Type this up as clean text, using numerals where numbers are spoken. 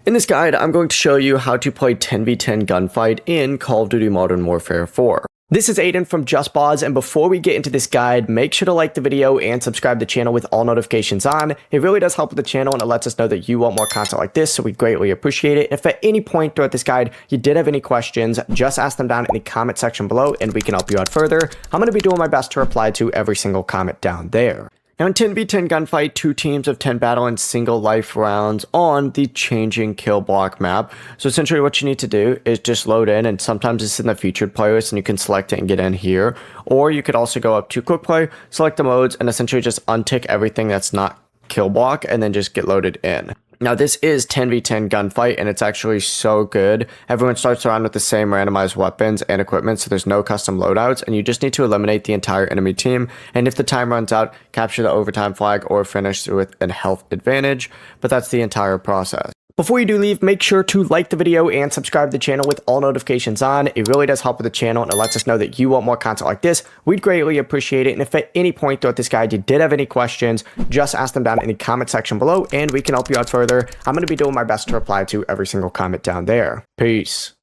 In this guide, I'm going to show you how to play 10v10 Gunfight in Call of Duty Modern Warfare 4. This is Aiden from JustBoz, and before we get into this guide, make sure to like the video and subscribe to the channel with all notifications on. It really does help with the channel and it lets us know that you want more content like this, so we greatly appreciate it. If at any point throughout this guide you did have any questions, just ask them down in the comment section below and we can help you out further. I'm going to be doing my best to reply to every single comment down there. Now in 10v10 Gunfight, 2 teams of 10 battle in single life rounds on the changing kill block map. So essentially what you need to do is just load in, and sometimes it's in the featured playlist and you can select it and get in here. Or you could also go up to quick play, select the modes, and essentially just untick everything that's not kill block and then just get loaded in. Now this is 10v10 Gunfight and it's actually so good. Everyone starts around with the same randomized weapons and equipment, so there's no custom loadouts, and you just need to eliminate the entire enemy team, and if the time runs out, capture the overtime flag or finish with a health advantage, but that's the entire process. Before you do leave, make sure to like the video and subscribe to the channel with all notifications on. It really does help with the channel and it lets us know that you want more content like this. We'd greatly appreciate it. And if at any point throughout this guide you did have any questions, just ask them down in the comment section below and we can help you out further. I'm going to be doing my best to reply to every single comment down there. Peace.